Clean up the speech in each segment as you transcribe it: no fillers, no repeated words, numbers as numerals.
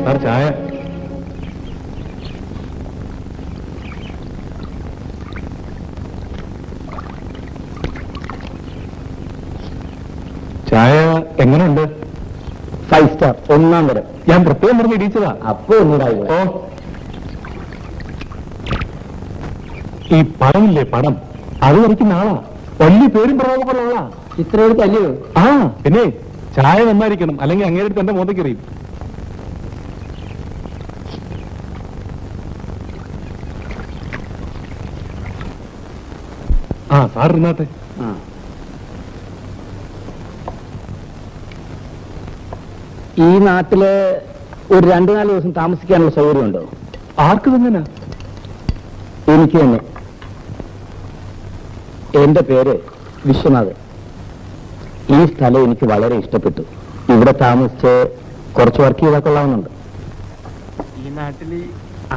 Sir ചായ. ചായ എങ്ങനെയുണ്ട്? 5 സ്റ്റാർ, 1 തരം. ഞാൻ പ്രത്യേകം പറഞ്ഞ് ഇടിച്ചതാ. അപ്പൊ ഒന്നുകൂടായി. ഓ, ഈ പടമില്ലേ, പടം, അത് വരയ്ക്കുന്ന ആളാ. വലിയ പേരും പ്രയോഗമുള്ള ആളാ. ഇത്ര എടുത്തല്ലോ? ആ, പിന്നെ ചായ നന്നായിരിക്കണം, അല്ലെങ്കിൽ അങ്ങനെ അടുത്ത് എന്റെ മോതയ്ക്ക് അറിയും. ആ, സാർ ഇരുന്നാട്ടെ. ഈ നാട്ടില് ഒരു 2-4 ദിവസം താമസിക്കാനുള്ള സൗകര്യമുണ്ടോ? ആർക്ക് തന്നെ? എനിക്ക് തന്നെ. എന്റെ പേര് വിശ്വനാഥ്. ഈ സ്ഥലം എനിക്ക് വളരെ ഇഷ്ടപ്പെട്ടു. ഇവിടെ താമസിച്ച് കുറച്ച് വർക്ക് ചെയ്താൽ കൊള്ളാവുന്നുണ്ട്. ഈ നാട്ടില്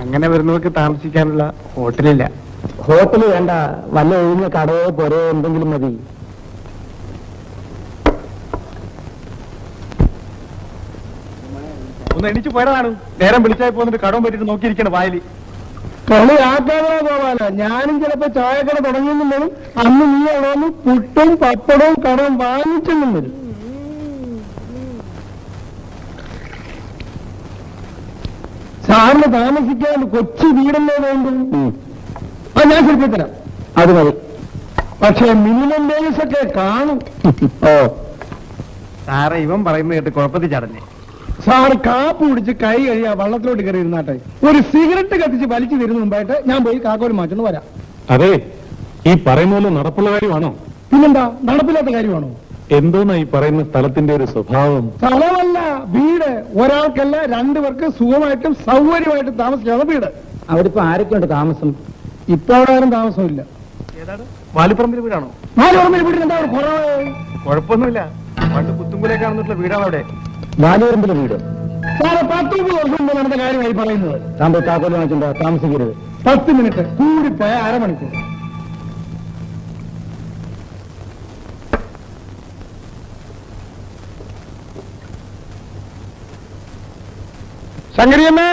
അങ്ങനെ വരുന്നവർക്ക് താമസിക്കാനുള്ള ഹോട്ടലില്ല. ഹോട്ടല് വേണ്ട, വല്ല ഒഴിഞ്ഞ കടയോ പുരയോ എന്തെങ്കിലും മതി. ഒന്ന് എണിച്ചു പോയതാണ്. നേരം വിളിച്ചായി പോന്നിട്ട് കടവും പറ്റിട്ട് നോക്കിയിരിക്കണം വായില്. കളി ആക്കാതെ പോവാല. ഞാനും ചിലപ്പോ ചായക്കട തുടങ്ങിയെന്നും വരും. അന്ന് നീ അവിടെ പുട്ടും പപ്പടവും കടവും വാങ്ങിച്ചെന്നും വരും. സാറിന് താമസിക്കാൻ കൊച്ചു വീടല്ലേ വേണ്ടു? ഞാൻ ശരിപ്പിത്തരാം, അത് മതി. പക്ഷേ മിനിമം വേജസ് ഒക്കെ കാണും. ഓ സാറേ, ഇവൻ പറയുന്നത് കേട്ട് കുഴപ്പത്തിൽ ചടഞ്ഞേ. സാറ് കാപ്പ് കുടിച്ച് കൈ കഴിയാ വള്ളത്തിലോട്ട് കയറി ഇരുന്നാട്ടെ. ഒരു സിഗരറ്റ് കത്തിച്ച് വലിച്ചു തരുന്ന മുമ്പായിട്ട് ഞാൻ പോയി കാക്കോല് മാറ്റുന്നു വരാം. അതെ, ഈ പറയുന്ന പോലെ നടപ്പുള്ള കാര്യമാണോ? പിന്നെന്താ, നടപ്പില്ലാത്ത കാര്യമാണോ? എന്തോന്നാ ഈ പറയുന്ന സ്ഥലത്തിന്റെ ഒരു സ്വഭാവം? സ്ഥലമല്ല, വീട്. ഒരാൾക്കല്ല, 2 പേർക്ക് സുഖമായിട്ടും സൗകര്യമായിട്ടും താമസിക്കാതെ വീട്. അവിടെ ഇപ്പൊ ആരൊക്കെയുണ്ട് താമസം? ഇപ്പൊ അവിടെ ആരും താമസമില്ല. ഏതാണ്? വാലിപ്പറമ്പിലെ വീടാണോ? വാലുപറമ്പിൽ വീട്ടിൽ എന്താ കുറവ്? കുഴപ്പമൊന്നുമില്ല. പണ്ട് പുത്തുമ്പുലേക്ക് കാണുന്നിട്ടുള്ള വീടാണ് അവിടെ. വാലുപറമ്പിലെ വീട് സാറെ 10-30 വർഷം മുമ്പ് നടന്ന കാര്യമായി പറയുന്നത്. താങ്കൾ താക്കോല് വാങ്ങിച്ചിട്ടുണ്ടോ? താമസിക്കരുത്. 10 മിനിറ്റ്, കൂടിപ്പോയ അരമണിക്കൂർ. ശങ്കരിയമ്മേ,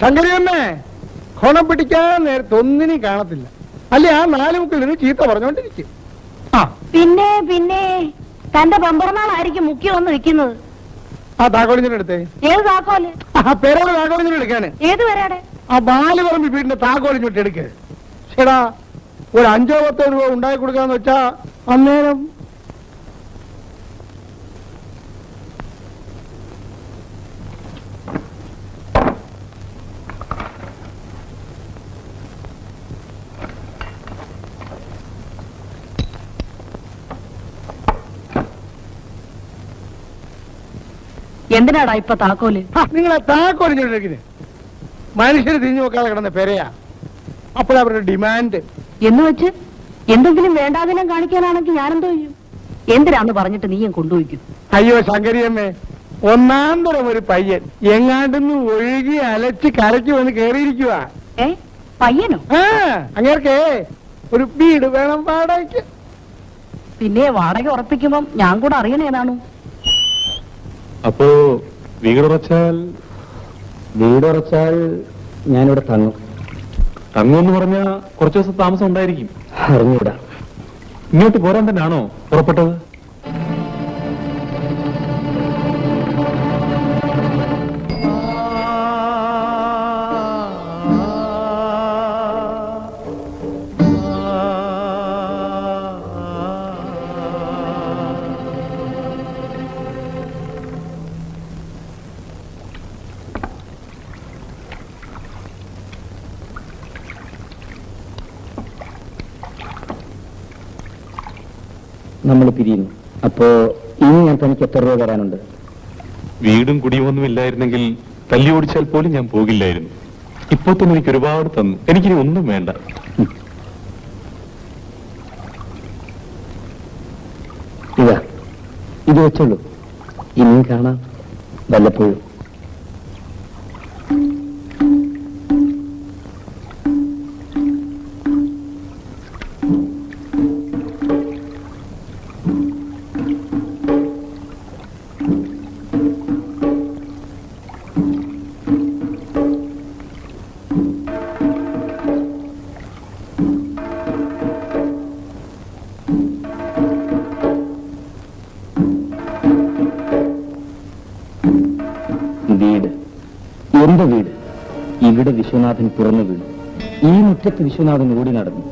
ശങ്കരിയമ്മേ, കൊണം പിടിക്കാൻ നേരത്തെ ഒന്നിനും കാണത്തില്ല. അല്ലേ ആ 4 മുക്കിൽ നിന്ന് ചീത്ത പറഞ്ഞോണ്ടിരിക്കും. പിന്നെ പിന്നെ തന്റെ ബമ്പർനാളായിരിക്കും മുഖ്യം വന്ന് വെക്കുന്നത്. ആ താക്കോലിഞ്ഞിട്ട് എടുത്തേ. ഏത് താക്കോല്? പേരോട് താക്കോലിഞ്ഞിട്ട് എടുക്കാന്. ഏത് വരാടെ? ആ ബാലുപറമ്പ് വീടിന്റെ താക്കോലിഞ്ഞിട്ട് എടുക്ക്. ചേടാ, ഒരു 5-10 രൂപ ഉണ്ടാക്കി കൊടുക്കാന്ന് വെച്ചാ അന്നേരം എന്തിനാടാ ഇപ്പൊ താക്കോല്? നിങ്ങളെ താക്കോലിഞ്ഞിട്ട് മനുഷ്യര് തിരിഞ്ഞു നോക്കാതെ കിടന്ന പെരയാ. അപ്പോഴവരുടെ ഡിമാൻഡ് എന്ന് വെച്ച് എന്തെങ്കിലും വേണ്ടാതിനം കാണിക്കാനാണെങ്കിൽ ഞാനെന്തോ ചെയ്യും? എന്തിനാന്ന് പറഞ്ഞിട്ട് നീയും കൊണ്ടുപോയിക്കും. അയ്യോ ശങ്കരിയമ്മേ, 1-ാം തരം ഒരു പയ്യൻ എങ്ങാണ്ടെന്ന് ഒഴുകി അലച്ച് കരയ്ക്ക് വന്ന് കേറിയിരിക്കുക. പയ്യനോ? അങ്ങേർക്കേ ഒരു വീട് വേണം വാടകയ്ക്ക്. പിന്നെ വാടക ഉറപ്പിക്കുമ്പം ഞാൻ കൂടെ അറിയണേതാണു. അപ്പോ വീടുറച്ചാൽ? വീടുറച്ചാൽ ഞാനിവിടെ തങ്ങും. തങ്ങുമെന്ന് പറഞ്ഞാ കുറച്ചു ദിവസം താമസം ഉണ്ടായിരിക്കും. അറിഞ്ഞൂടാ. ഇങ്ങോട്ട് പോരാൻ തന്നെയാണോ പുറപ്പെട്ടത്? നമ്മൾ പിരിയുന്നു. അപ്പോ ഇനി ഞാൻ തനിക്ക് എത്ര രൂപ തരാനുണ്ട്? വീടും കുടിയൊന്നും ഇല്ലായിരുന്നെങ്കിൽ തല്ലി ഓടിച്ചാൽ പോലും ഞാൻ പോകില്ലായിരുന്നു. ഇപ്പൊ തന്നെ എനിക്ക് ഒരുപാട് തന്നു. എനിക്കിനി ഒന്നും വേണ്ട. ഇതാ, ഇത് വെച്ചോളൂ. ഇനിയും കാണാം വല്ലപ്പോഴും. വീട്, എന്റെ വീട്. ഇവിടെ വിശ്വനാഥൻ പിറന്നു വീണു. ഈ മുറ്റത്ത് വിശ്വനാഥൻ ഓടി നടന്നു.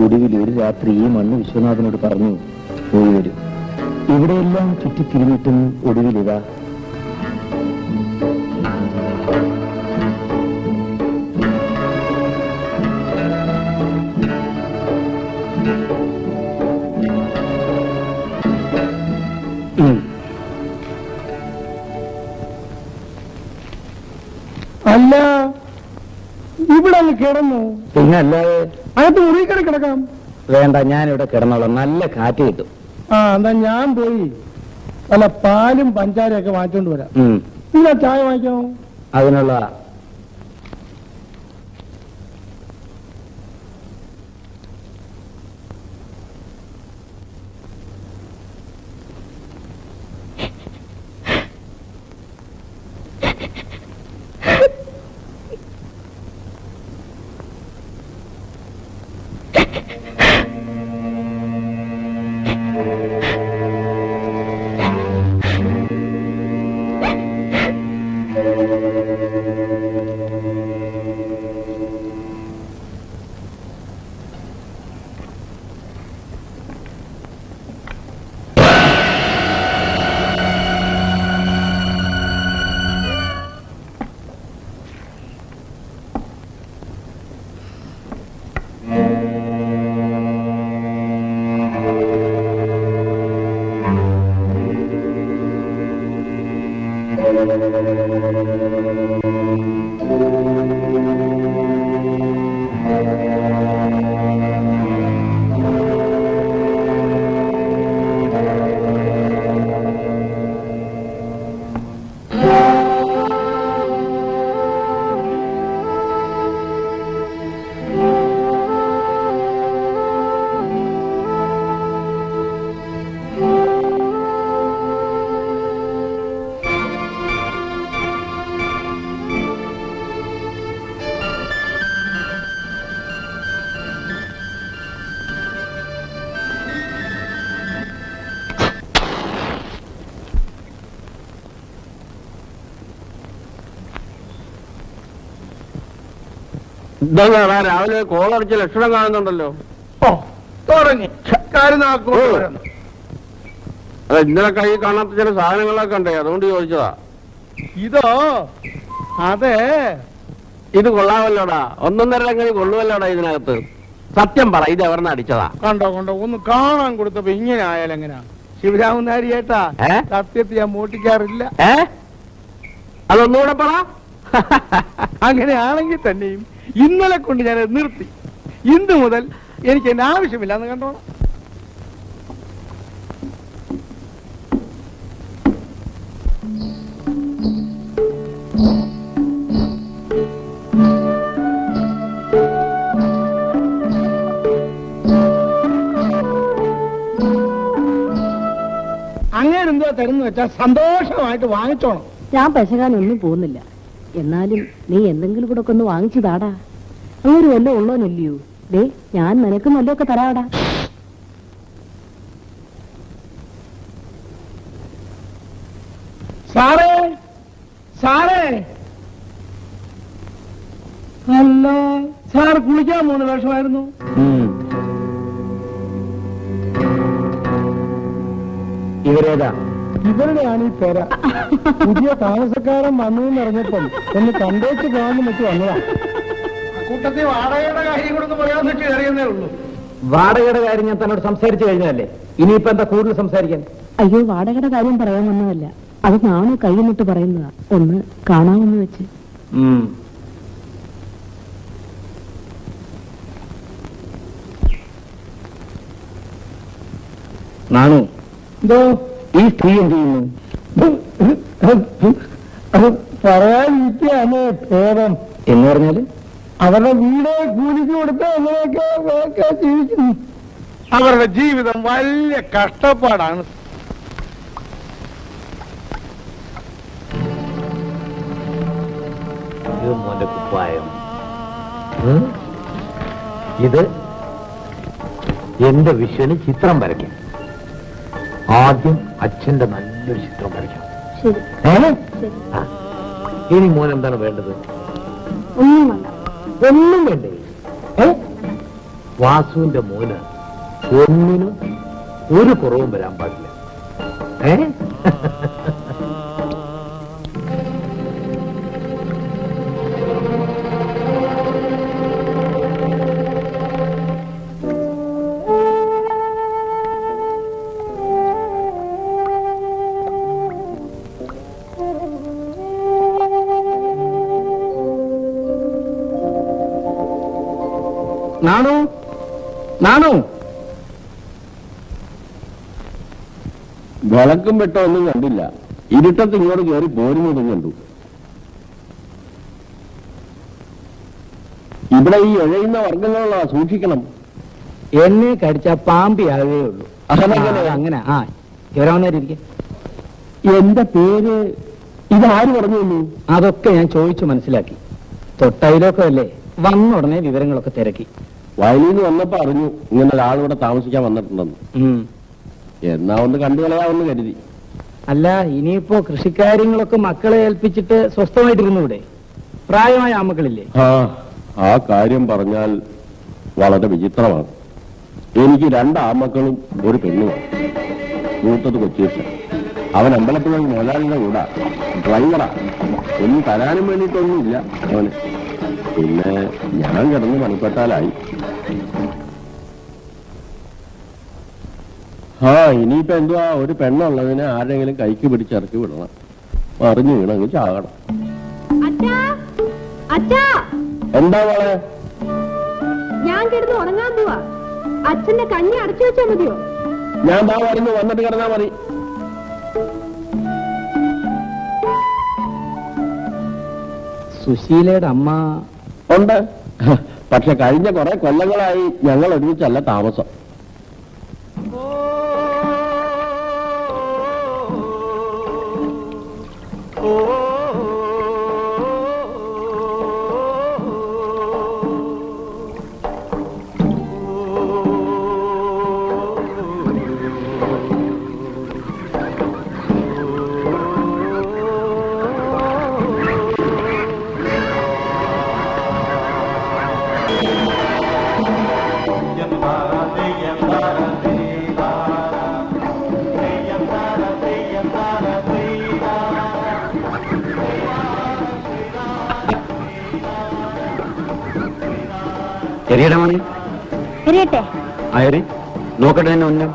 ഒടുവിൽ ഒരു രാത്രി ഈ മണ്ണ് വിശ്വനാഥനോട് പറഞ്ഞു, പോയി വരും. ഇവിടെയെല്ലാം ചുറ്റിത്തിരിഞ്ഞിട്ടും ഒടുവിലിതാ. അല്ല, ഇവിടെ അങ്ങ് കിടന്നു. പിന്നെ അല്ലാതെ അകത്ത് മുറി കയറി കിടക്കാം. വേണ്ട, ഞാനിവിടെ കിടന്നോളാം. നല്ല കാറ്റ് കിട്ടും. എന്താ ഞാൻ പോയി അല്ല പാലും പഞ്ചാരയൊക്കെ വാങ്ങിച്ചോണ്ട് വരാം. നിങ്ങൾ ചായ വാങ്ങിക്കാമോ? അതിനുള്ള രാവിലെ കോളടിച്ച ലക്ഷണം കാണുന്നുണ്ടല്ലോ. തുടങ്ങി അത് ഇന്നലെ കൈ കാണാത്ത ചില സാധനങ്ങളൊക്കെ ഉണ്ടേ, അതുകൊണ്ട് ചോദിച്ചതാ. ഇതോ? അതെ, ഇത് കൊള്ളാമല്ലോടാ. 1.5 ലക്ഷം കൊള്ളുമല്ലോടാ ഇതിനകത്ത്. സത്യം പറ, ഇത് എവിടെന്ന് അടിച്ചതാ? കണ്ടോ ഒന്ന് കാണാൻ കൊടുത്തപ്പോ ഇങ്ങനെ ആയാലും എങ്ങനെയാ? ശിവരാമൻ നാരി ചേട്ടാ, സത്യത്തിൽ ഞാൻ മോട്ടിക്കാറില്ല. അതൊന്നുകൂടെ പറ. അങ്ങനെയാണെങ്കിൽ തന്നെയും ഇന്നലെ കൊണ്ട് ഞാൻ നിർത്തി. ഇന്ന് മുതൽ എനിക്ക് എന്നെ ആവശ്യമില്ല എന്ന് കണ്ടോണം. അങ്ങനെ എന്തോ തരുന്ന വെച്ചാൽ സന്തോഷമായിട്ട് വാങ്ങിച്ചോണം. ഞാൻ പെശകാനൊന്നും പോകുന്നില്ല. എന്നാലും നീ എന്തെങ്കിലും കൂടെ ഒക്കെ ഒന്ന് വാങ്ങിച്ചു താടാ. അങ്ങനെ വല്ലതും ഉള്ളോനല്ലയോ? ദേ, ഞാൻ നിനക്ക് നല്ലതൊക്കെ തരാടാ. സാറേ സാറേ, അല്ല സാർ കുളിക്കാൻ പോകുന്ന വേഷമായിരുന്നു. ഇവരേതാ? ഇവരുടെയാണ് ഈ പേര. പുതിയ താമസക്കാരൻ വന്നു എന്നറിഞ്ഞപ്പം ഒന്ന് കണ്ടേച്ച് പോകാമെന്ന് വെച്ച് വന്നതാ. കൂട്ടത്തിൽ വാടകയുടെ കാര്യം കൂടെ ഒന്ന് പറയാമെന്ന് വെച്ച് അറിയുന്നേ ഉള്ളൂ. വാടകയുടെ കാര്യം ഞാൻ തന്നോട് സംസാരിച്ചു കഴിഞ്ഞതല്ലേ, ഇനിയിപ്പോ എന്താ കൂടുതൽ സംസാരിക്കാൻ? അയ്യോ, വാടകയുടെ കാര്യം പറയാൻ വന്നതല്ല, അത് നാണു കൈന്നിട്ട് പറയുന്നതാ. ഒന്ന് കാണാമെന്ന് വെച്ച്. നാണു, എന്തോ ഈ സ്ത്രീ എന്ത് ചെയ്യുന്നു? പറയാനിരിക്കുകയാണ് ഭേദം. എന്ന് പറഞ്ഞാല് അവരുടെ വീട് കൂലിക്ക് കൊടുത്ത് അങ്ങനെയൊക്കെ ജീവിക്കുന്നു. അവരുടെ ജീവിതം വലിയ കഷ്ടപ്പാടാണ്. മോന്റെ കുപ്പായം ഇത് എന്റെ വിശ്വന് ചിത്രം വരയ്ക്കാം. ആദ്യം അച്ഛന്റെ നല്ലൊരു ചിത്രം വരയ്ക്കാം. ഇനി മോൻ എന്താണ് വേണ്ടത്? ഒന്നും വേണ്ട. ഒന്നും വേണ്ടേ? വാസുവിന്റെ മോന് ഒന്നിനും ഒരു കുറവും വരാൻ പാടില്ല. നാണു, നാണു, വിളക്കും വെട്ടോ ഒന്നും കണ്ടില്ല. ഇരുട്ടത്ത് ഇങ്ങോട്ട് കയറി പോരുന്നതും കണ്ടു. ഇവിടെ ഈ എഴയുന്ന വർഗങ്ങളുള്ള സൂക്ഷിക്കണം. എന്നെ കടിച്ച പാമ്പിയാകേ ഉള്ളൂ. അങ്ങനെ ആ ഇവരാവുന്നേരിക്കും. എന്റെ പേര് ഇതാര് പറഞ്ഞു? അതൊക്കെ ഞാൻ ചോദിച്ചു മനസ്സിലാക്കി. തൊട്ടയിലൊക്കെ അല്ലേ, വന്ന ഉടനെ വിവരങ്ങളൊക്കെ തിരക്കി. വയലിൽ നിന്ന് വന്നപ്പോ അറിഞ്ഞു ഇങ്ങനെ ഒരാളിവിടെ താമസിക്കാൻ വന്നിട്ടുണ്ടെന്ന്. എന്നാ ഒന്ന് കണ്ടു കളയാമെന്ന് കരുതി. അല്ല, ഇനിയിപ്പോ കൃഷിക്കാര്യങ്ങളൊക്കെ മക്കളെ ഏൽപ്പിച്ചിട്ട് സ്വസ്ഥമായിട്ടിരുന്നു ഇവിടെ. പ്രായമായ ആമക്കളില്ലേ? ആ കാര്യം പറഞ്ഞാൽ വളരെ വിചിത്രമാണ്. എനിക്ക് 2 ആമക്കളും ഒരു പെണ്ണുമാണ്. മൂത്തത് കൊച്ചീച്ച. അവൻ അമ്പലപ്പുഴ മുതലാളിയുടെ കൂടാ, ഡ്രൈവറാ. ഒന്നും തരാനും വേണ്ടിയിട്ടൊന്നുമില്ല അവന്. പിന്നെ ഞാൻ കിടന്ന് പണിപ്പെട്ടാലായി. ഇനിയിപ്പോ എന്തുവാ, ഒരു പെണ്ണുള്ളതിനെ ആരെങ്കിലും കൈക്ക് പിടിച്ചിറക്കി വിടണം. മറിഞ്ഞു വീണങ്ങ് ചാകണം. എന്താ മോളെ? ഞാൻ കിടന്ന് ഉറങ്ങാൻ പോവാ. അച്ഛന്റെ കഞ്ഞി അടച്ചു വെച്ചാ മതിയോ? ഞാൻ വരുന്നു, വന്നിട്ട് കിടന്നാ മതി. സുശീലയുടെ അമ്മ ഉണ്ട്. പക്ഷെ കഴിഞ്ഞ കുറെ കൊല്ലങ്ങളായി ഞങ്ങൾ ഒരുമിച്ചല്ല താമസം. എറിയട മോനെ, എറിയട്ടെ. അയറി നോക്കട്ടെ തന്നെ ഒന്നും.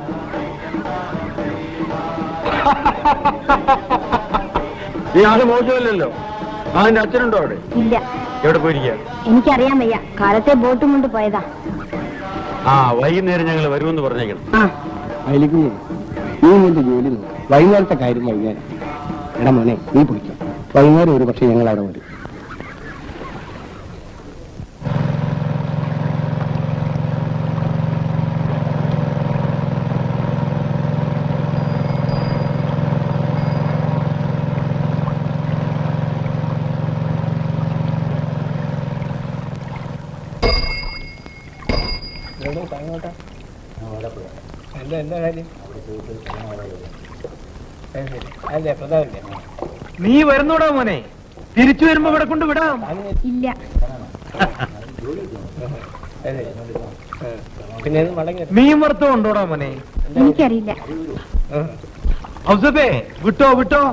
ഈ ആള് മോശമല്ലല്ലോ. അതിന്റെ അച്ഛനുണ്ടോ അവിടെ? ഇല്ല, എവിടെ പോയിരിക്കുക? എനിക്കറിയാൻ വയ്യ. കാലത്തെ ബോട്ടും കൊണ്ട് പോയതാ. വൈകുന്നേരം ഞങ്ങൾ വരുമെന്ന് പറഞ്ഞേക്കണം. അതിലേക്ക് നീ നിന്റെ ജോലി നോക്കും. വൈകുന്നേരത്തെ കാര്യം വൈകുന്നേരം. എടാ മോനെ, നീ പിടിക്കും. വൈകുന്നേരം ഒരു പക്ഷെ ഞങ്ങൾ അവിടെ വരും. നീ വരുന്നോടാ മോനെ? തിരിച്ചു വരുമ്പോ ഇവിടെ കൊണ്ട് വിടാം. ഇല്ല. മീൻ വറുത്തോ ഉണ്ടോടാ മോനെ? എനിക്കറിയില്ല. ഔസഫേ, വിട്ടോ വിട്ടോ.